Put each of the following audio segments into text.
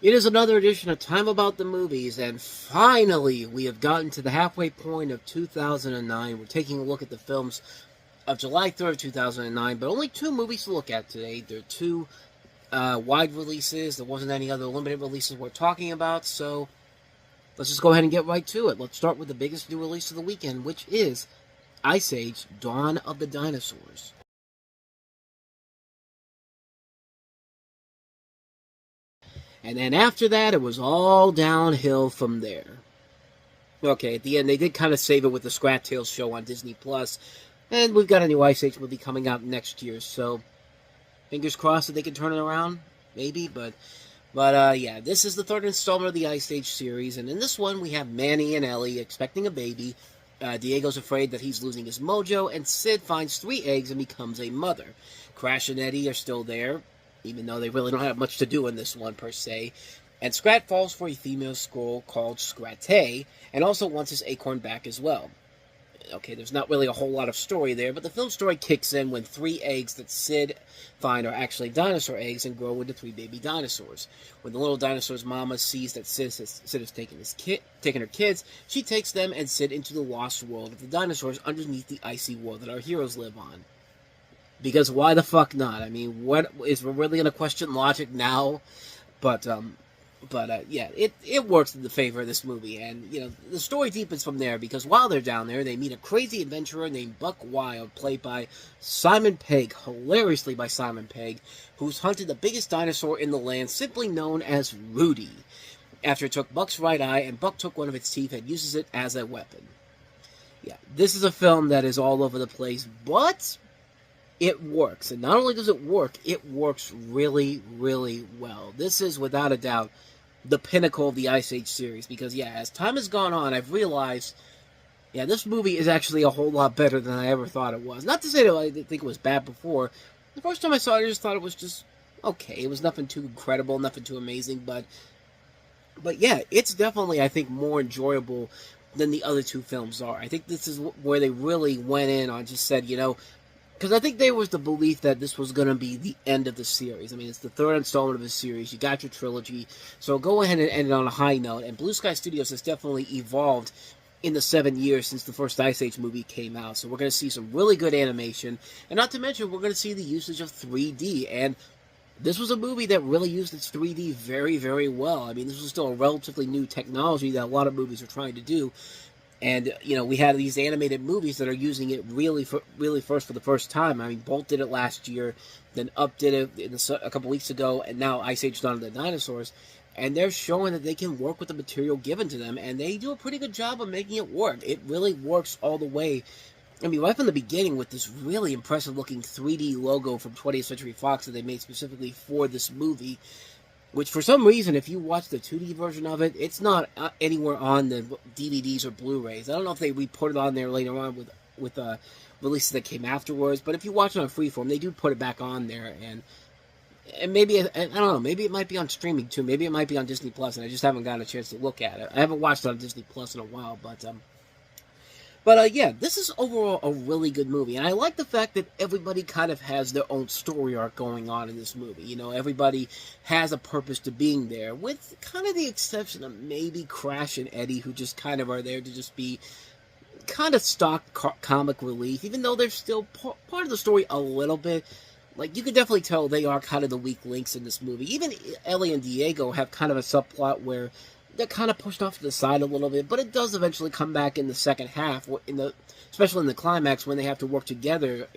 It is another edition of Time About the Movies, and finally we have gotten to the halfway point of 2009. We're taking a look at the films of July 3rd, 2009, but only two movies to look at today. There are two wide releases. There wasn't any other limited releases we're talking about, so let's just go ahead and get right to it. Let's start with the biggest new release of the weekend, which is Ice Age: Dawn of the Dinosaurs. And then after that, it was all downhill from there. Okay, at the end, they did kind of save it with the Scrat Tales show on Disney+. And we've got a new Ice Age movie coming out next year, so fingers crossed that they can turn it around, maybe. But yeah, this is the third installment of the Ice Age series, and in this one, we have Manny and Ellie expecting a baby. Diego's afraid that he's losing his mojo, and Sid finds 3 eggs and becomes a mother. Crash and Eddie are still there, even though they really don't have much to do in this one, per se. And Scrat falls for a female squirrel called Scratay, and also wants his acorn back as well. Okay, there's not really a whole lot of story there, but the film story kicks in when 3 eggs that Sid find are actually dinosaur eggs and grow into 3 baby dinosaurs. When the little dinosaur's mama sees that Sid has taken her kids, she takes them and Sid into the lost world of the dinosaurs underneath the icy world that our heroes live on. Because why the fuck not? I mean, what is we're really gonna question logic now? But yeah, it works in the favor of this movie, and the story deepens from there because while they're down there, they meet a crazy adventurer named Buck Wild, played by Simon Pegg, hilariously by Simon Pegg, who's hunted the biggest dinosaur in the land, simply known as Rudy. After it took Buck's right eye, and Buck took one of its teeth and uses it as a weapon. Yeah, this is a film that is all over the place, but it works. And not only does it works really, really well. This is, without a doubt, the pinnacle of the Ice Age series. Because, yeah, as time has gone on, I've realized, yeah, this movie is actually a whole lot better than I ever thought it was. Not to say that I didn't think it was bad before. The first time I saw it, I just thought it was just okay. It was nothing too incredible, nothing too amazing. But yeah, it's definitely, I think, more enjoyable than the other two films are. I think this is where they really went in on, just said, because I think there was the belief that this was going to be the end of the series. I mean, it's the third installment of the series. You got your trilogy. So go ahead and end it on a high note. And Blue Sky Studios has definitely evolved in the 7 years since the first Ice Age movie came out. So we're going to see some really good animation. And not to mention, we're going to see the usage of 3D. And this was a movie that really used its 3D very, very well. I mean, this was still a relatively new technology that a lot of movies are trying to do. And, we had these animated movies that are using it really for the first time. I mean, Bolt did it last year, then Up did it a couple weeks ago, and now Ice Age: Dawn of the Dinosaurs. And they're showing that they can work with the material given to them, and they do a pretty good job of making it work. It really works all the way. I mean, right from the beginning with this really impressive-looking 3D logo from 20th Century Fox that they made specifically for this movie, which for some reason, if you watch the 2D version of it, it's not anywhere on the DVDs or Blu-rays. I don't know if they put it on there later on with releases that came afterwards, but if you watch it on Freeform, they do put it back on there, and maybe, I don't know, maybe it might be on streaming too. Maybe it might be on Disney Plus, and I just haven't gotten a chance to look at it. I haven't watched it on Disney Plus in a while, but yeah, this is overall a really good movie, and I like the fact that everybody kind of has their own story arc going on in this movie. Everybody has a purpose to being there, with kind of the exception of maybe Crash and Eddie, who just kind of are there to just be kind of stock comic relief, even though they're still part of the story a little bit. Like, you can definitely tell they are kind of the weak links in this movie. Even Ellie and Diego have kind of a subplot where they're kind of pushed off to the side a little bit, but it does eventually come back in the second half, especially in the climax when they have to work together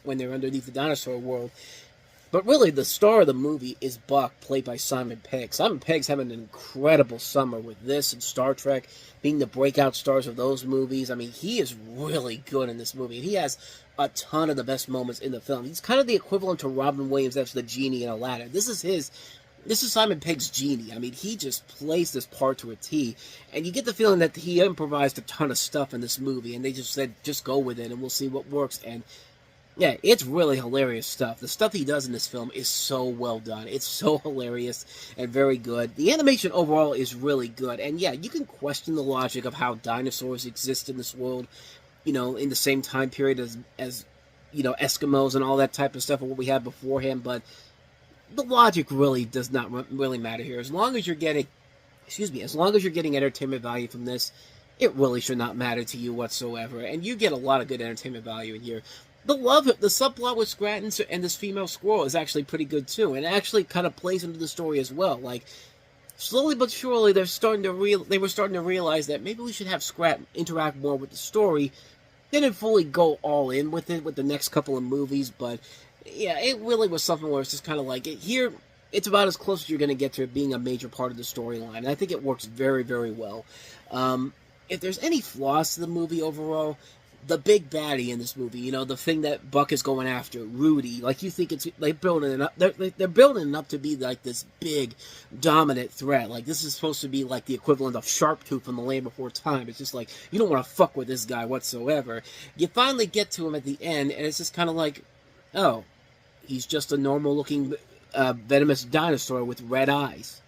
when they're underneath the dinosaur world. But really, the star of the movie is Buck, played by Simon Pegg. Simon Pegg's having an incredible summer with this and Star Trek, being the breakout stars of those movies. I mean, he is really good in this movie, and he has a ton of the best moments in the film. He's kind of the equivalent to Robin Williams as the genie in Aladdin. This is Simon Pegg's genie. I mean, he just plays this part to a T, and you get the feeling that he improvised a ton of stuff in this movie, and they just said, just go with it, and we'll see what works. And yeah, it's really hilarious stuff. The stuff he does in this film is so well done. It's so hilarious and very good. The animation overall is really good, and yeah, you can question the logic of how dinosaurs exist in this world, in the same time period as Eskimos and all that type of stuff, and what we had beforehand, but the logic really does not really matter here. As long as you're getting, as long as you're getting entertainment value from this, it really should not matter to you whatsoever. And you get a lot of good entertainment value in here. The subplot with Scranton and this female squirrel is actually pretty good too, and it actually kind of plays into the story as well. Like, slowly but surely, they were starting to realize that maybe we should have Scranton interact more with the story. They didn't fully go all in with it with the next couple of movies, but yeah, it really was something where it's just kind of like here. It's about as close as you're going to get to it being a major part of the storyline, and I think it works very, very well. If there's any flaws to the movie overall, the big baddie in this movie, the thing that Buck is going after, Rudy, like you think it's like building it up. They're building it up to be like this big, dominant threat. Like this is supposed to be like the equivalent of Sharptooth from The Land Before Time. It's just like you don't want to fuck with this guy whatsoever. You finally get to him at the end, and it's just kind of like, oh, he's just a normal-looking venomous dinosaur with red eyes.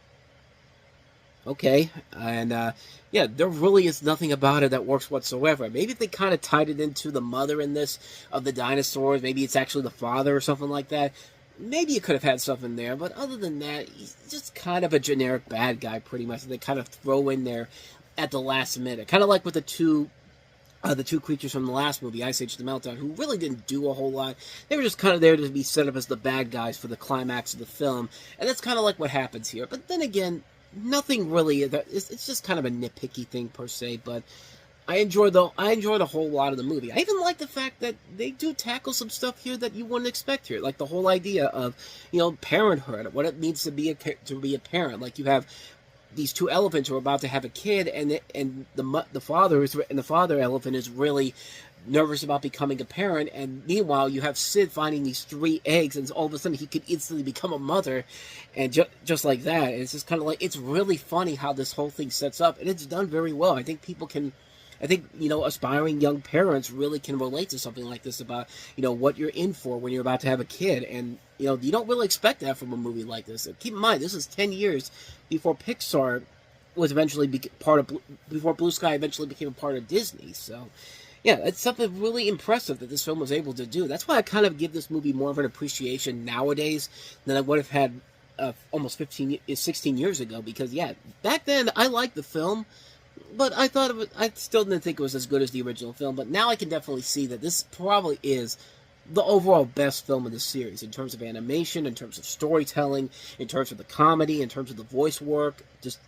Okay, and yeah, there really is nothing about it that works whatsoever. Maybe if they kind of tied it into the mother in this of the dinosaurs, maybe it's actually the father or something like that. Maybe you could have had something there, but other than that, he's just kind of a generic bad guy, pretty much. That they kind of throw in there at the last minute, kind of like with the two creatures from the last movie, Ice Age: The Meltdown, who really didn't do a whole lot. They were just kind of there to be set up as the bad guys for the climax of the film, and that's kind of like what happens here. But then again, nothing really. It's just kind of a nitpicky thing per se, but I enjoyed a whole lot of the movie. I even like the fact that they do tackle some stuff here that you wouldn't expect here, like the whole idea of parenthood, what it means to be a parent. Like you have these two elephants who are about to have a kid, and the father elephant is really nervous about becoming a parent, and meanwhile you have Sid finding these 3 eggs, and all of a sudden he could instantly become a mother, and just like that. And it's just kind of like, it's really funny how this whole thing sets up, and it's done very well. I think aspiring young parents really can relate to something like this about, what you're in for when you're about to have a kid. And, you don't really expect that from a movie like this. And keep in mind, this is 10 years before Pixar was eventually before Blue Sky eventually became a part of Disney. So, yeah, it's something really impressive that this film was able to do. That's why I kind of give this movie more of an appreciation nowadays than I would have had almost 16 years ago. Because, yeah, back then I liked the film, but I still didn't think it was as good as the original film. But now I can definitely see that this probably is the overall best film of the series in terms of animation, in terms of storytelling, in terms of the comedy, in terms of the voice work. Just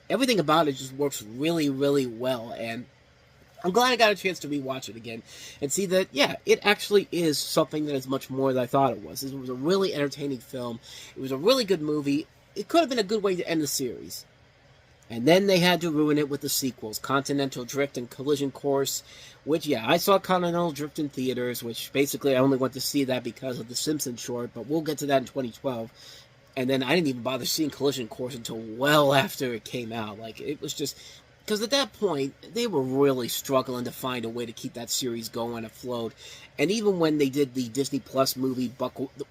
everything about it just works really, really well. And I'm glad I got a chance to rewatch it again and see that, yeah, it actually is something that is much more than I thought it was. It was a really entertaining film. It was a really good movie. It could have been a good way to end the series. And then they had to ruin it with the sequels, Continental Drift and Collision Course, which, yeah, I saw Continental Drift in theaters, which basically I only went to see that because of the Simpsons short, but we'll get to that in 2012. And then I didn't even bother seeing Collision Course until well after it came out. Like, it was just... Because at that point, they were really struggling to find a way to keep that series going afloat. And even when they did the Disney Plus movie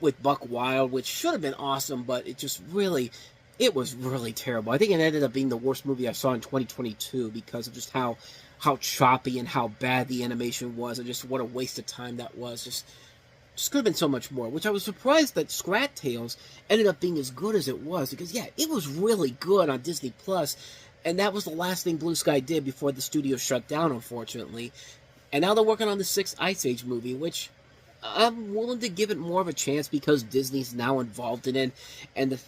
with Buck Wild, which should have been awesome, but it just really... It was really terrible. I think it ended up being the worst movie I saw in 2022 because of just how choppy and how bad the animation was, and just what a waste of time that was. Just could have been so much more, which I was surprised that Scrat Tales ended up being as good as it was, because, yeah, it was really good on Disney Plus, and that was the last thing Blue Sky did before the studio shut down, unfortunately. And now they're working on the 6th Ice Age movie, which I'm willing to give it more of a chance because Disney's now involved in it, and,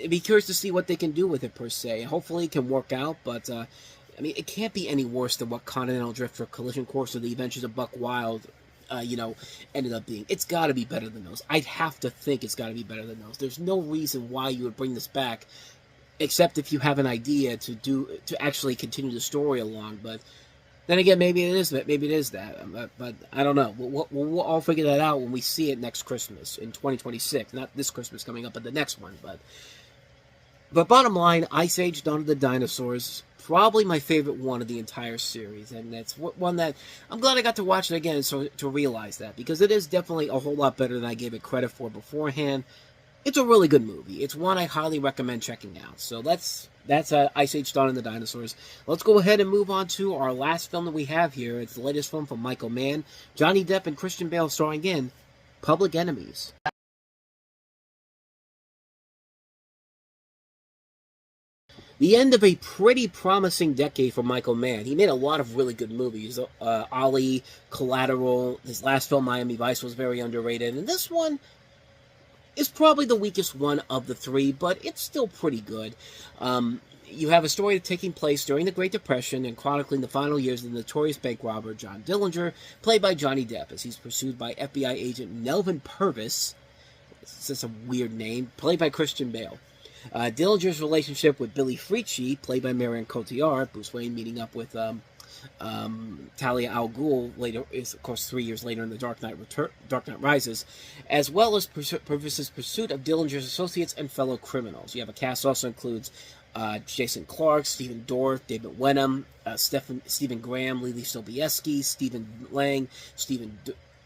I'd be curious to see what they can do with it, per se. Hopefully it can work out, but, it can't be any worse than what Continental Drift or Collision Course or The Adventures of Buck Wild, ended up being. It's got to be better than those. I'd have to think it's got to be better than those. There's no reason why you would bring this back, except if you have an idea to actually continue the story along, but... Then again, maybe it is that. But I don't know. We'll all figure that out when we see it next Christmas in 2026. Not this Christmas coming up, but the next one. But bottom line, Ice Age: Dawn of the Dinosaurs, probably my favorite one of the entire series, and that's one that I'm glad I got to watch it again to realize that, because it is definitely a whole lot better than I gave it credit for beforehand. It's a really good movie. It's one I highly recommend checking out. So that's Ice Age: Dawn of the Dinosaurs. Let's go ahead and move on to our last film that we have here. It's the latest film from Michael Mann, Johnny Depp and Christian Bale starring in Public Enemies. The end of a pretty promising decade for Michael Mann. He made a lot of really good movies. Ali, Collateral, his last film, Miami Vice, was very underrated. And this one is probably the weakest one of the three, but it's still pretty good. You have a story taking place during the Great Depression and chronicling the final years of the notorious bank robber John Dillinger, played by Johnny Depp, as he's pursued by FBI agent Melvin Purvis. It's just a weird name, played by Christian Bale. Dillinger's relationship with Billy Fricci, played by Marion Cotillard, Bruce Wayne meeting up with Talia al Ghul later, is of course 3 years later in The Dark Knight Rises, as well as Purvis's pursuit of Dillinger's associates and fellow criminals. You have a cast also includes Jason Clarke, Stephen Dorff, David Wenham, Stephen Graham, Lily Sobieski, Stephen Lang,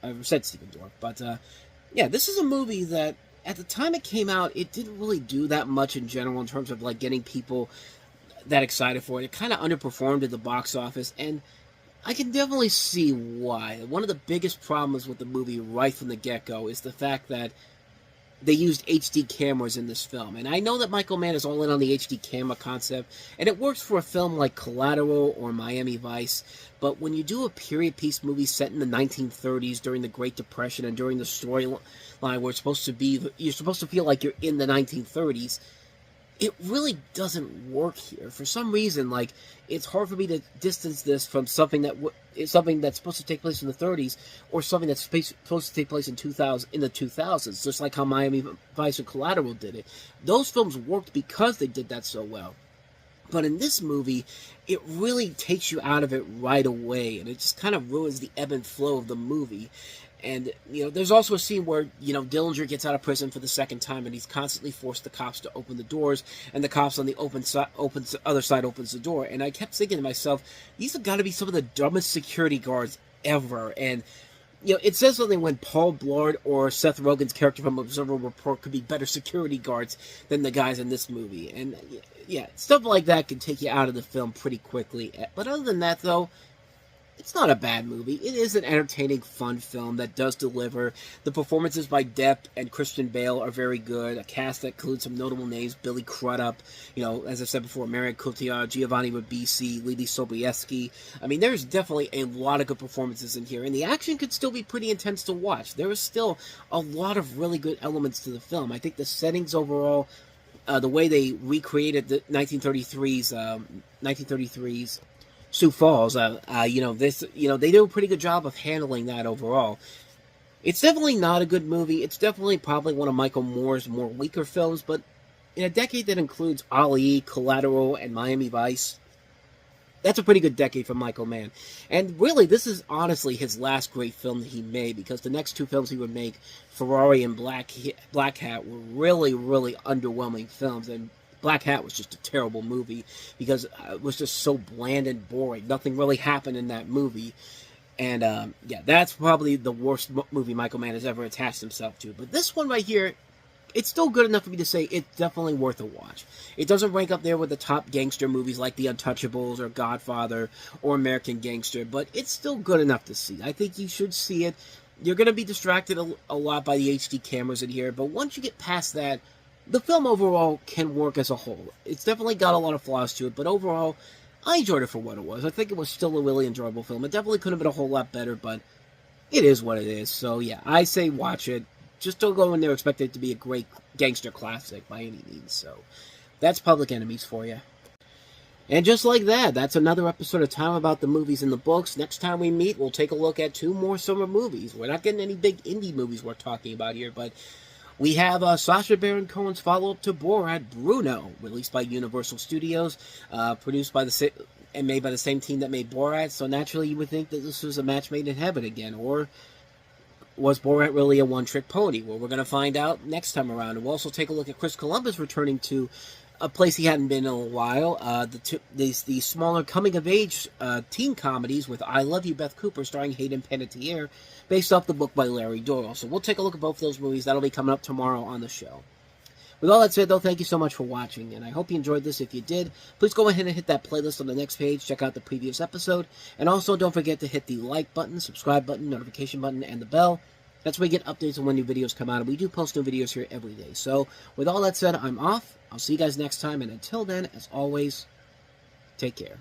I said Stephen Dorff, but yeah, this is a movie that at the time it came out, it didn't really do that much in general in terms of like getting people that excited for it. It kind of underperformed at the box office, and I can definitely see why. One of the biggest problems with the movie right from the get-go is the fact that they used HD cameras in this film. And I know that Michael Mann is all in on the HD camera concept, and it works for a film like Collateral or Miami Vice, but when you do a period piece movie set in the 1930s during the Great Depression and during the storyline where it's supposed to be, you're supposed to feel like you're in the 1930s, it really doesn't work here. For some reason, like, it's hard for me to distance this from something that is something that's supposed to take place in the 30s or something that's supposed to take place in the 2000s, just like how Miami Vice and Collateral did it. Those films worked because they did that so well. But in this movie, it really takes you out of it right away, and it just kind of ruins the ebb and flow of the movie. And, you know, there's also a scene where, you know, Dillinger gets out of prison for the second time, and he's constantly forced the cops to open the doors, and the cops on the other side opens the door. And I kept thinking to myself, these have got to be some of the dumbest security guards ever. And, you know, it says something when Paul Blart or Seth Rogen's character from Observer Report could be better security guards than the guys in this movie. And, yeah, stuff like that can take you out of the film pretty quickly. But other than that, though, it's not a bad movie. It is an entertaining, fun film that does deliver. The performances by Depp and Christian Bale are very good. A cast that includes some notable names: Billy Crudup, you know, as I said before, Marion Cotillard, Giovanni Ribisi, Lily Sobieski. I mean, there's definitely a lot of good performances in here, and the action could still be pretty intense to watch. There is still a lot of really good elements to the film. I think the settings overall, the way they recreated the 1933's Sioux Falls, they do a pretty good job of handling that overall. It's definitely not a good movie. It's definitely probably one of Michael Moore's more weaker films, but in a decade that includes Ali, Collateral, and Miami Vice, that's a pretty good decade for Michael Mann. And really, this is honestly his last great film that he made, because the next two films he would make, Ferrari and Black Hat, were really, really underwhelming films, and Black Hat was just a terrible movie because it was just so bland and boring. Nothing really happened in that movie. And, yeah, that's probably the worst movie Michael Mann has ever attached himself to. But this one right here, it's still good enough for me to say it's definitely worth a watch. It doesn't rank up there with the top gangster movies like The Untouchables or Godfather or American Gangster, but it's still good enough to see. I think you should see it. You're going to be distracted a lot by the HD cameras in here, but once you get past that, the film overall can work as a whole. It's definitely got a lot of flaws to it, but overall, I enjoyed it for what it was. I think it was still a really enjoyable film. It definitely could have been a whole lot better, but it is what it is. So yeah, I say watch it. Just don't go in there expecting it to be a great gangster classic by any means. So that's Public Enemies for you. And just like that, that's another episode of Time About the Movies and the Books. Next time we meet, we'll take a look at 2 more summer movies. We're not getting any big indie movies we're talking about here, but we have Sacha Baron Cohen's follow-up to Borat, Bruno, released by Universal Studios, produced by and made by the same team that made Borat. So naturally, you would think that this was a match made in heaven again, or was Borat really a one-trick pony? Well, we're going to find out next time around. And we'll also take a look at Chris Columbus returning to a place he hadn't been in a while. The smaller coming-of-age teen comedies with I Love You, Beth Cooper, starring Hayden Panettiere, based off the book by Larry Doyle. So we'll take a look at both of those movies. That'll be coming up tomorrow on the show. With all that said, though, thank you so much for watching, and I hope you enjoyed this. If you did, please go ahead and hit that playlist on the next page, check out the previous episode, and also don't forget to hit the like button, subscribe button, notification button, and the bell, That's where we get updates on when new videos come out, and we do post new videos here every day. So, with all that said, I'm off. I'll see you guys next time, and until then, as always, take care.